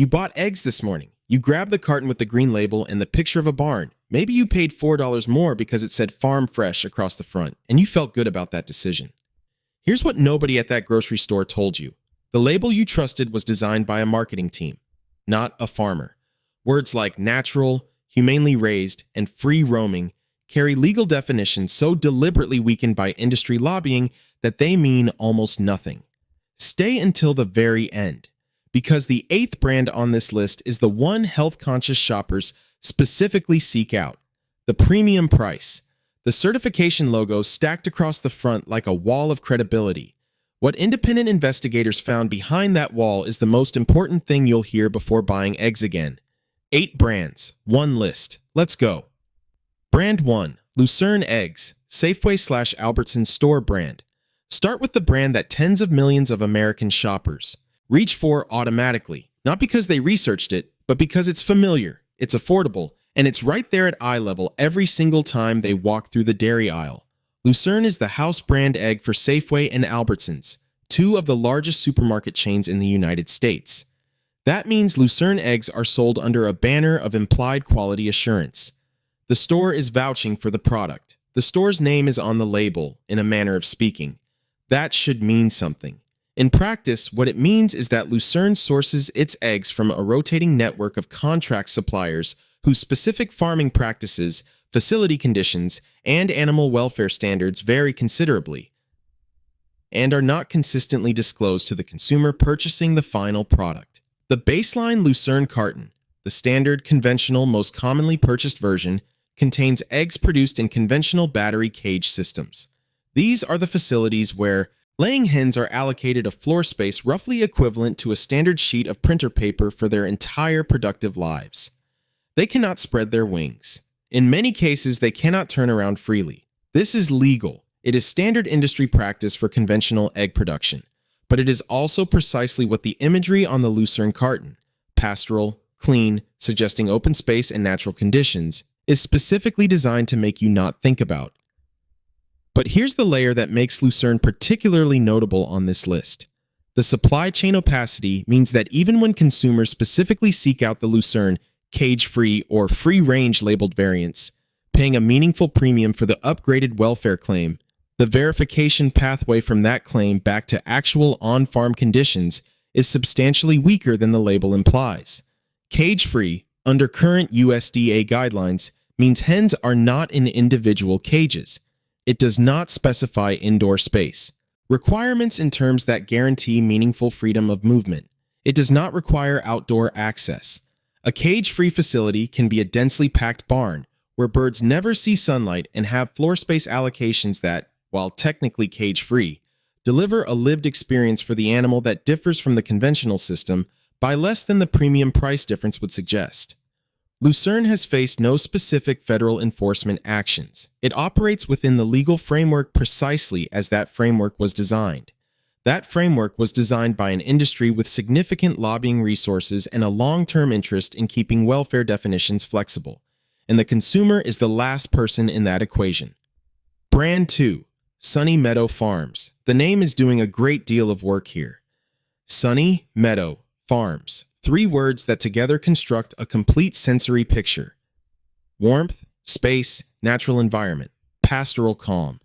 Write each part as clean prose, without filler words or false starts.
You bought eggs this morning. You grabbed the carton with the green label and the picture of a barn. Maybe you paid $4 more because it said farm fresh across the front, and you felt good about that decision. Here's what nobody at that grocery store told you. The label you trusted was designed by a marketing team, not a farmer. Words like natural, humanely raised, and free roaming carry legal definitions so deliberately weakened by industry lobbying that they mean almost nothing. Stay until the very end, because the 8th brand on this list is the one health-conscious shoppers specifically seek out: the premium price. The certification logo stacked across the front like a wall of credibility. What independent investigators found behind that wall is the most important thing you'll hear before buying eggs again. 8 brands, 1 list. Let's go. Brand 1, Lucerne Eggs, Safeway/Albertsons store brand. Start with the brand that tens of millions of American shoppers reach for automatically, not because they researched it, but because it's familiar, it's affordable, and it's right there at eye level every single time they walk through the dairy aisle. Lucerne is the house brand egg for Safeway and Albertsons, 2 of the largest supermarket chains in the United States. That means Lucerne eggs are sold under a banner of implied quality assurance. The store is vouching for the product. The store's name is on the label, in a manner of speaking. That should mean something. In practice, what it means is that Lucerne sources its eggs from a rotating network of contract suppliers whose specific farming practices, facility conditions, and animal welfare standards vary considerably and are not consistently disclosed to the consumer purchasing the final product. The baseline Lucerne carton, the standard, conventional, most commonly purchased version, contains eggs produced in conventional battery cage systems. These are the facilities where laying hens are allocated a floor space roughly equivalent to a standard sheet of printer paper for their entire productive lives. They cannot spread their wings. In many cases, they cannot turn around freely. This is legal. It is standard industry practice for conventional egg production. But it is also precisely what the imagery on the Lucerne carton, pastoral, clean, suggesting open space and natural conditions, is specifically designed to make you not think about. But here's the layer that makes Lucerne particularly notable on this list. The supply chain opacity means that even when consumers specifically seek out the Lucerne cage-free or free-range labeled variants, paying a meaningful premium for the upgraded welfare claim, the verification pathway from that claim back to actual on-farm conditions is substantially weaker than the label implies. Cage-free, under current USDA guidelines, means hens are not in individual cages. It does not specify indoor space. Requirements in terms that guarantee meaningful freedom of movement. It does not require outdoor access. A cage-free facility can be a densely packed barn, where birds never see sunlight and have floor space allocations that, while technically cage-free, deliver a lived experience for the animal that differs from the conventional system by less than the premium price difference would suggest. Lucerne has faced no specific federal enforcement actions. It operates within the legal framework precisely as that framework was designed. That framework was designed by an industry with significant lobbying resources and a long-term interest in keeping welfare definitions flexible. And the consumer is the last person in that equation. Brand 2, Sunny Meadow Farms. The name is doing a great deal of work here. Sunny Meadow Farms. 3 words that together construct a complete sensory picture. Warmth, space, natural environment, pastoral calm.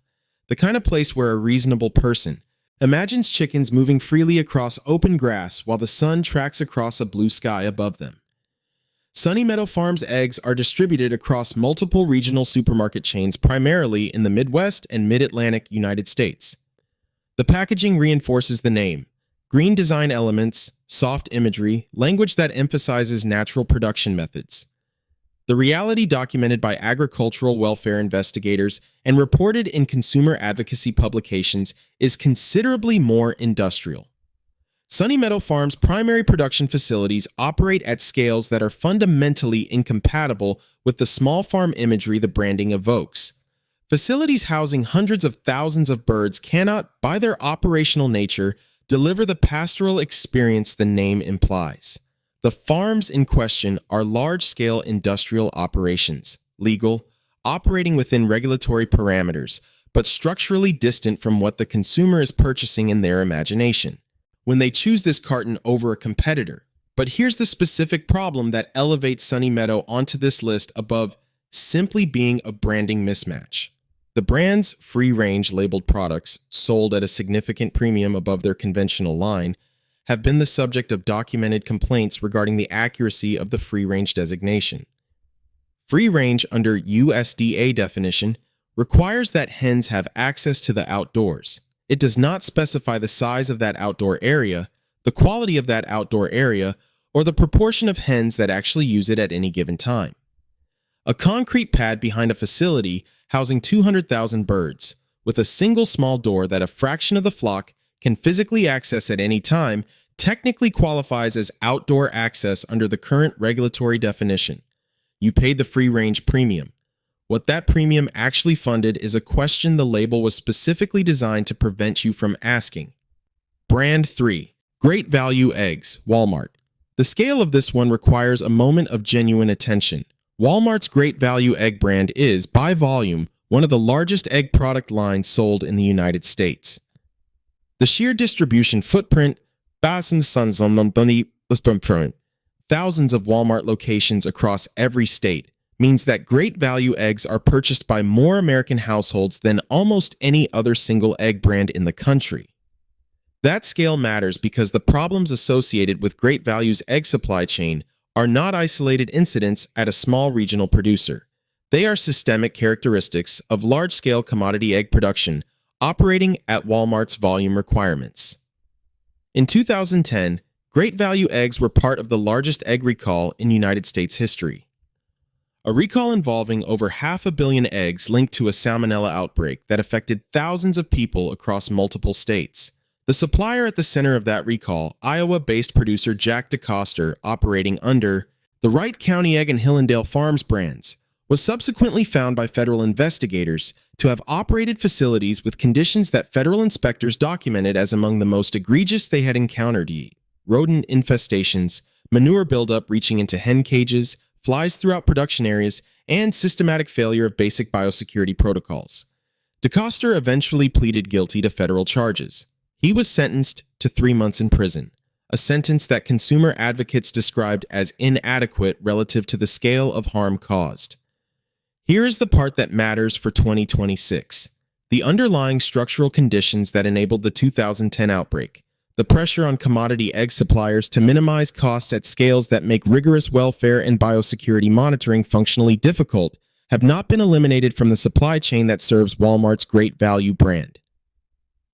The kind of place where a reasonable person imagines chickens moving freely across open grass while the sun tracks across a blue sky above them. Sunny Meadow Farms eggs are distributed across multiple regional supermarket chains primarily in the Midwest and Mid-Atlantic United States. The packaging reinforces the name. Green design elements, soft imagery, language that emphasizes natural production methods. The reality documented by agricultural welfare investigators and reported in consumer advocacy publications is considerably more industrial. Sunny Meadow Farms' primary production facilities operate at scales that are fundamentally incompatible with the small farm imagery the branding evokes. Facilities housing hundreds of thousands of birds cannot, by their operational nature, deliver the pastoral experience the name implies. The farms in question are large-scale industrial operations, legal, operating within regulatory parameters, but structurally distant from what the consumer is purchasing in their imagination. When they choose this carton over a competitor, But here's the specific problem that elevates Sunny Meadow onto this list above simply being a branding mismatch. The brand's free-range labeled products, sold at a significant premium above their conventional line, have been the subject of documented complaints regarding the accuracy of the free-range designation. Free-range, under USDA definition, requires that hens have access to the outdoors. It does not specify the size of that outdoor area, the quality of that outdoor area, or the proportion of hens that actually use it at any given time. A concrete pad behind a facility housing 200,000 birds, with a single small door that a fraction of the flock can physically access at any time, technically qualifies as outdoor access under the current regulatory definition. You paid the free-range premium. What that premium actually funded is a question the label was specifically designed to prevent you from asking. Brand 3. Great Value Eggs, Walmart. The scale of this one requires a moment of genuine attention. Walmart's Great Value Egg brand is, by volume, one of the largest egg product lines sold in the United States. The sheer distribution footprint, thousands of Walmart locations across every state, means that Great Value eggs are purchased by more American households than almost any other single egg brand in the country. That scale matters because the problems associated with Great Value's egg supply chain are not isolated incidents at a small regional producer. They are systemic characteristics of large-scale commodity egg production operating at Walmart's volume requirements. In 2010, Great Value eggs were part of the largest egg recall in United States history. A recall involving over 500 million eggs linked to a salmonella outbreak that affected thousands of people across multiple states. The supplier at the center of that recall, Iowa-based producer Jack DeCoster, operating under the Wright County Egg and Hillendale Farms brands, was subsequently found by federal investigators to have operated facilities with conditions that federal inspectors documented as among the most egregious they had encountered: rodent infestations, manure buildup reaching into hen cages, flies throughout production areas, and systematic failure of basic biosecurity protocols. DeCoster eventually pleaded guilty to federal charges. He was sentenced to 3 months in prison, a sentence that consumer advocates described as inadequate relative to the scale of harm caused. Here is the part that matters for 2026. The underlying structural conditions that enabled the 2010 outbreak, the pressure on commodity egg suppliers to minimize costs at scales that make rigorous welfare and biosecurity monitoring functionally difficult, have not been eliminated from the supply chain that serves Walmart's Great Value brand.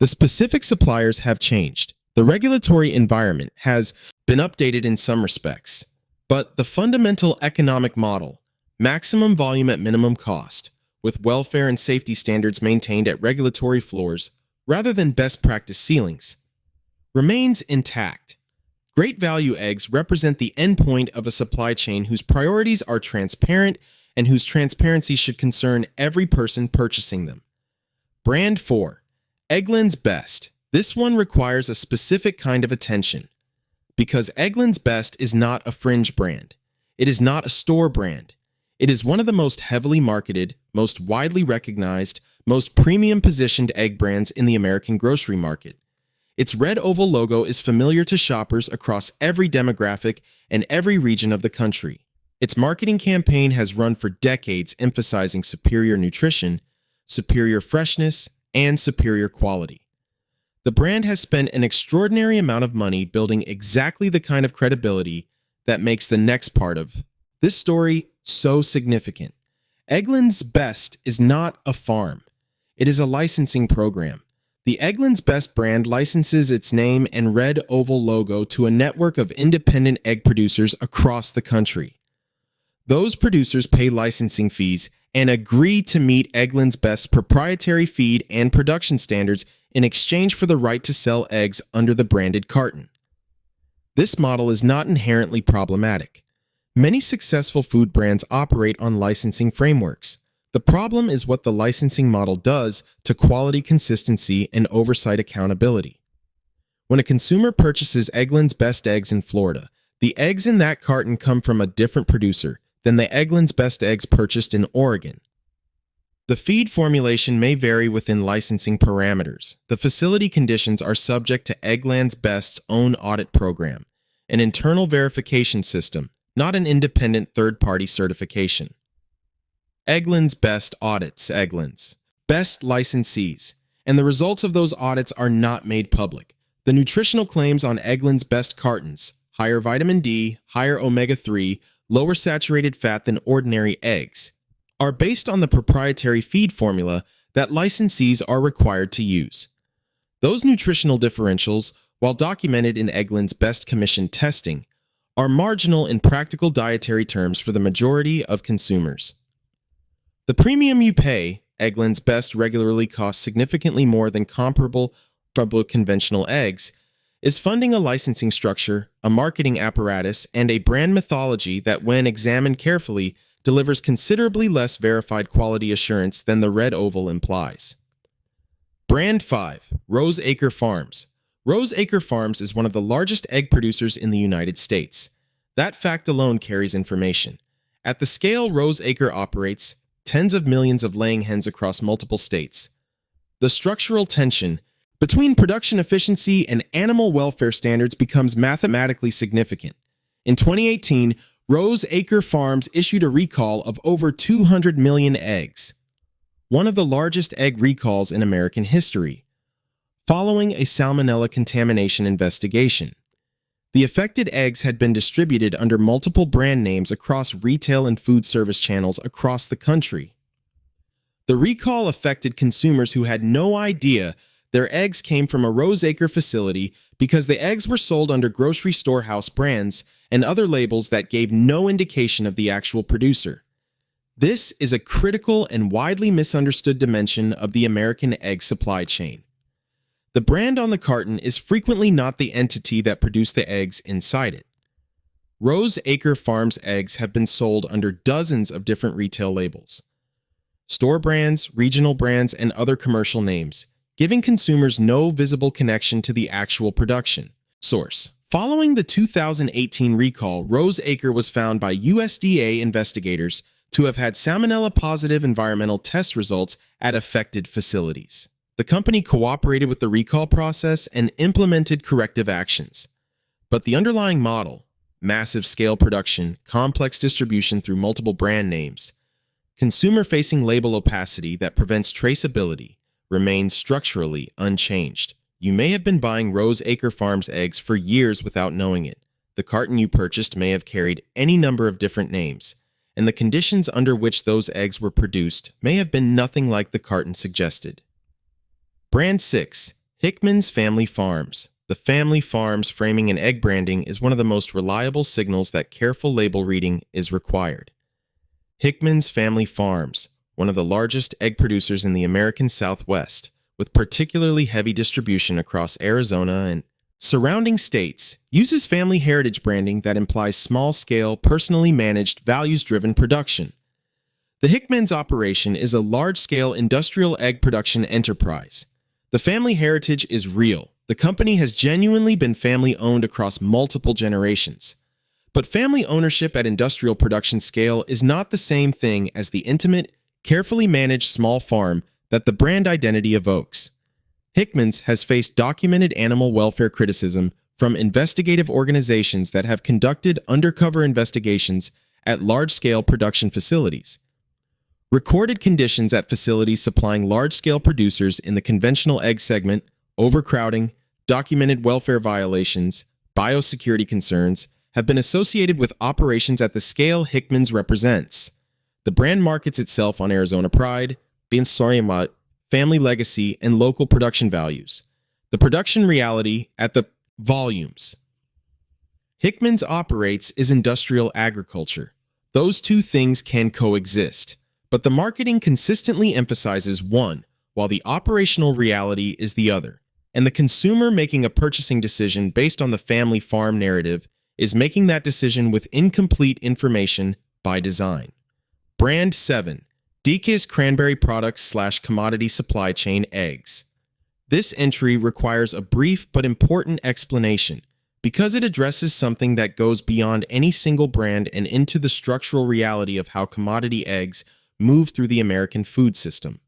The specific suppliers have changed. The regulatory environment has been updated in some respects, but the fundamental economic model, maximum volume at minimum cost, with welfare and safety standards maintained at regulatory floors rather than best practice ceilings, remains intact. Great Value eggs represent the endpoint of a supply chain whose priorities are transparent and whose transparency should concern every person purchasing them. Brand 4. Eggland's Best. This one requires a specific kind of attention, because Eggland's Best is not a fringe brand. It is not a store brand. It is one of the most heavily marketed, most widely recognized, most premium-positioned egg brands in the American grocery market. Its red oval logo is familiar to shoppers across every demographic and every region of the country. Its marketing campaign has run for decades, emphasizing superior nutrition, superior freshness, and superior quality. The brand has spent an extraordinary amount of money building exactly the kind of credibility that makes the next part of this story so significant. Eggland's Best is not a farm. It is a licensing program. The Eggland's Best brand licenses its name and red oval logo to a network of independent egg producers across the country. Those producers pay licensing fees and agree to meet Eggland's Best's proprietary feed and production standards in exchange for the right to sell eggs under the branded carton. This model is not inherently problematic. Many successful food brands operate on licensing frameworks. The problem is what the licensing model does to quality consistency and oversight accountability. When a consumer purchases Eggland's Best eggs in Florida, the eggs in that carton come from a different producer than the Eggland's Best eggs purchased in Oregon. The feed formulation may vary within licensing parameters. The facility conditions are subject to Eggland's Best's own audit program, an internal verification system, not an independent third-party certification. Eggland's Best Audits. Eggland's Best Licensees, and the results of those audits are not made public. The nutritional claims on Eggland's Best cartons, higher vitamin D, higher omega-3, lower saturated fat than ordinary eggs, are based on the proprietary feed formula that licensees are required to use. Those nutritional differentials, while documented in Eggland's Best Commission testing, are marginal in practical dietary terms for the majority of consumers. The premium you pay, Eggland's Best regularly costs significantly more than comparable conventional eggs, is funding a licensing structure, a marketing apparatus, and a brand mythology that, when examined carefully, delivers considerably less verified quality assurance than the red oval implies. Brand 5. Rose Acre Farms. Rose Acre Farms is one of the largest egg producers in the United States. That fact alone carries information. At the scale Rose Acre operates, tens of millions of laying hens across multiple states. The structural tension between production efficiency and animal welfare standards becomes mathematically significant. In 2018, Rose Acre Farms issued a recall of over 200 million eggs, one of the largest egg recalls in American history, following a salmonella contamination investigation. The affected eggs had been distributed under multiple brand names across retail and food service channels across the country. The recall affected consumers who had no idea their eggs came from a Rose Acre facility because the eggs were sold under grocery storehouse brands and other labels that gave no indication of the actual producer. This is a critical and widely misunderstood dimension of the American egg supply chain. The brand on the carton is frequently not the entity that produced the eggs inside it. Rose Acre Farms eggs have been sold under dozens of different retail labels, store brands, regional brands, and other commercial names, giving consumers no visible connection to the actual production. Source: following the 2018 recall, Rose Acre was found by USDA investigators to have had salmonella-positive environmental test results at affected facilities. The company cooperated with the recall process and implemented corrective actions. But the underlying model, massive scale production, complex distribution through multiple brand names, consumer-facing label opacity that prevents traceability, remains structurally unchanged. You may have been buying Rose Acre Farms eggs for years without knowing it. The carton you purchased may have carried any number of different names, and the conditions under which those eggs were produced may have been nothing like the carton suggested. Brand 6. Hickman's Family Farms. The family farms framing and egg branding is one of the most reliable signals that careful label reading is required. Hickman's Family Farms, one of the largest egg producers in the American Southwest, with particularly heavy distribution across Arizona and surrounding states, uses family heritage branding that implies small-scale, personally managed, values-driven production. The Hickman's operation is a large-scale industrial egg production enterprise. The family heritage is real. The company has genuinely been family-owned across multiple generations. But family ownership at industrial production scale is not the same thing as the intimate, carefully managed small farm that the brand identity evokes. Hickman's has faced documented animal welfare criticism from investigative organizations that have conducted undercover investigations at large-scale production facilities. Recorded conditions at facilities supplying large-scale producers in the conventional egg segment, overcrowding, documented welfare violations, biosecurity concerns, have been associated with operations at the scale Hickman's represents. The brand markets itself on Arizona pride, family legacy, and local production values. The production reality at the volumes Hickman's operates is industrial agriculture. Those two things can coexist, but the marketing consistently emphasizes one, while the operational reality is the other. And the consumer making a purchasing decision based on the family farm narrative is making that decision with incomplete information by design. Brand 7. Deacon's Cranberry Products / Commodity Supply Chain Eggs. This entry requires a brief but important explanation because it addresses something that goes beyond any single brand and into the structural reality of how commodity eggs move through the American food system.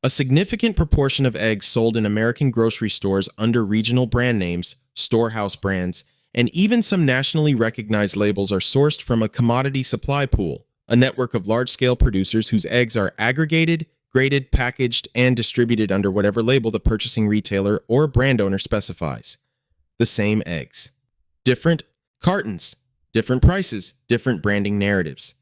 A significant proportion of eggs sold in American grocery stores under regional brand names, storehouse brands, and even some nationally recognized labels are sourced from a commodity supply pool, a network of large-scale producers whose eggs are aggregated, graded, packaged, and distributed under whatever label the purchasing retailer or brand owner specifies. The same eggs. Different cartons, different prices, different branding narratives.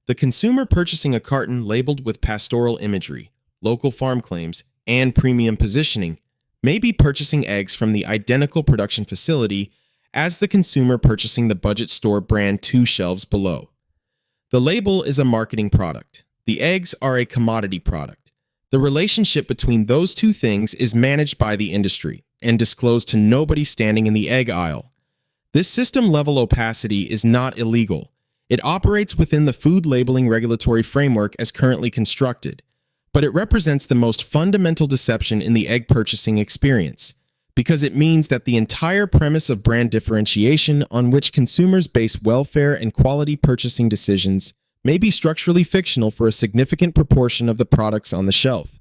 The consumer purchasing a carton labeled with pastoral imagery, local farm claims, and premium positioning may be purchasing eggs from the identical production facility as the consumer purchasing the budget store brand 2 shelves below. The label is a marketing product. The eggs are a commodity product. The relationship between those two things is managed by the industry and disclosed to nobody standing in the egg aisle. This system-level opacity is not illegal. It operates within the food labeling regulatory framework as currently constructed, but it represents the most fundamental deception in the egg purchasing experience, because it means that the entire premise of brand differentiation on which consumers base welfare and quality purchasing decisions may be structurally fictional for a significant proportion of the products on the shelf.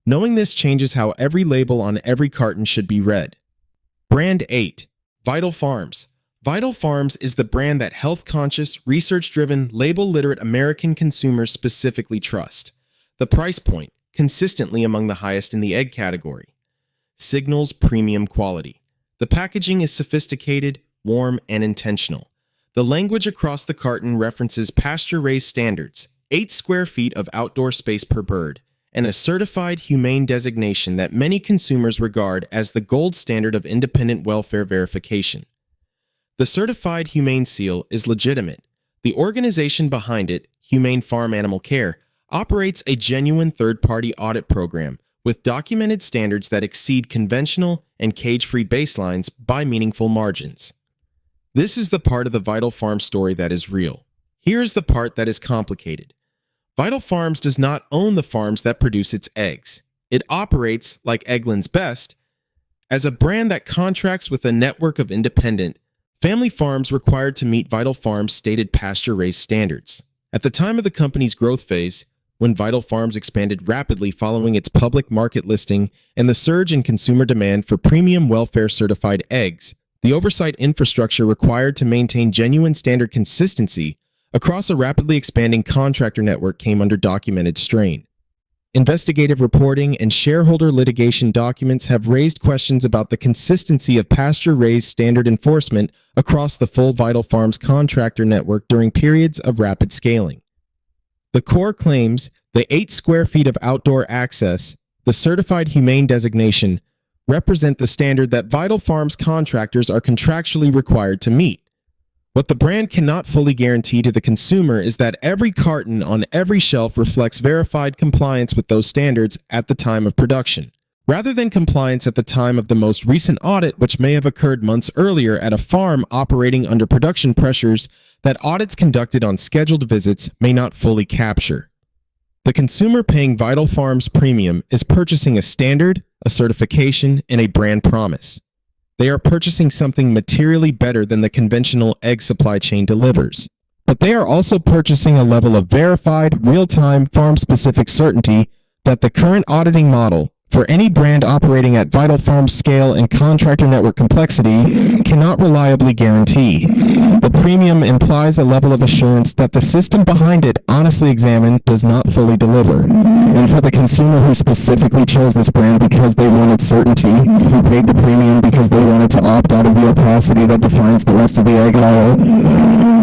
Knowing this changes how every label on every carton should be read. Brand 8. Vital Farms. Vital Farms is the brand that health-conscious, research-driven, label-literate American consumers specifically trust. The price point, consistently among the highest in the egg category, signals premium quality. The packaging is sophisticated, warm, and intentional. The language across the carton references pasture-raised standards, 8 square feet of outdoor space per bird, and a certified humane designation that many consumers regard as the gold standard of independent welfare verification. The certified humane seal is legitimate. The organization behind it, Humane Farm Animal Care, operates a genuine third-party audit program with documented standards that exceed conventional and cage-free baselines by meaningful margins. This is the part of the Vital Farms story that is real. Here is the part that is complicated. Vital Farms does not own the farms that produce its eggs. It operates, like Eggland's Best, as a brand that contracts with a network of independent family farms required to meet Vital Farms' stated pasture-raised standards. At the time of the company's growth phase, when Vital Farms expanded rapidly following its public market listing and the surge in consumer demand for premium welfare-certified eggs, the oversight infrastructure required to maintain genuine standard consistency across a rapidly expanding contractor network came under documented strain. Investigative reporting and shareholder litigation documents have raised questions about the consistency of pasture-raised standard enforcement across the full Vital Farms contractor network during periods of rapid scaling. The core claims, the 8 square feet of outdoor access, the certified humane designation, represent the standard that Vital Farms contractors are contractually required to meet. What the brand cannot fully guarantee to the consumer is that every carton on every shelf reflects verified compliance with those standards at the time of production, rather than compliance at the time of the most recent audit, which may have occurred months earlier at a farm operating under production pressures that audits conducted on scheduled visits may not fully capture. The consumer paying Vital Farms premium is purchasing a standard, a certification, and a brand promise. They are purchasing something materially better than the conventional egg supply chain delivers. But they are also purchasing a level of verified, real-time, farm-specific certainty that the current auditing model, for any brand operating at Vital Farms scale and contractor network complexity, cannot reliably guarantee. The premium implies a level of assurance that the system behind it, honestly examined, does not fully deliver. And for the consumer who specifically chose this brand because they wanted certainty, who paid the premium because they wanted to opt out of the opacity that defines the rest of the egg aisle,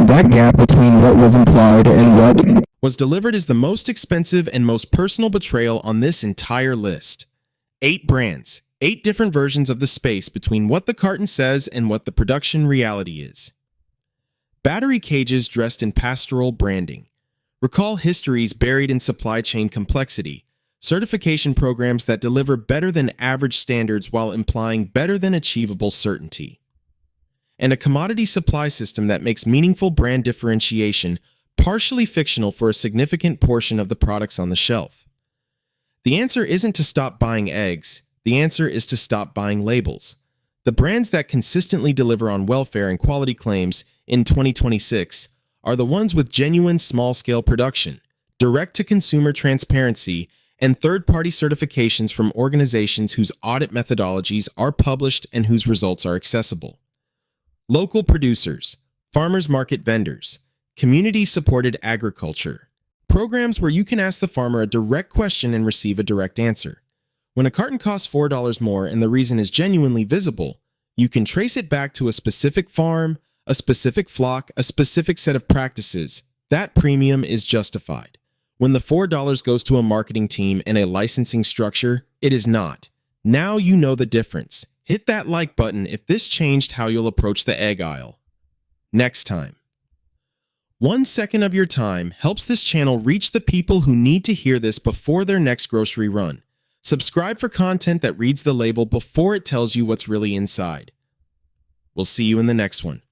that gap between what was implied and what was delivered is the most expensive and most personal betrayal on this entire list. 8 brands, 8 different versions of the space between what the carton says and what the production reality is. Battery cages dressed in pastoral branding. Recall histories buried in supply chain complexity, certification programs that deliver better than average standards while implying better than achievable certainty, and a commodity supply system that makes meaningful brand differentiation partially fictional for a significant portion of the products on the shelf. The answer isn't to stop buying eggs. The answer is to stop buying labels. The brands that consistently deliver on welfare and quality claims in 2026 are the ones with genuine small-scale production, direct-to-consumer transparency, and third-party certifications from organizations whose audit methodologies are published and whose results are accessible. local producers, farmers market vendors, community-supported agriculture, programs where you can ask the farmer a direct question and receive a direct answer. When a carton costs $4 more and the reason is genuinely visible, you can trace it back to a specific farm, a specific flock, a specific set of practices. That premium is justified. When the $4 goes to a marketing team and a licensing structure, it is not. Now you know the difference. Hit that like button if this changed how you'll approach the egg aisle. Next time. 1 second of your time helps this channel reach the people who need to hear this before their next grocery run. Subscribe for content that reads the label before it tells you what's really inside. We'll see you in the next one.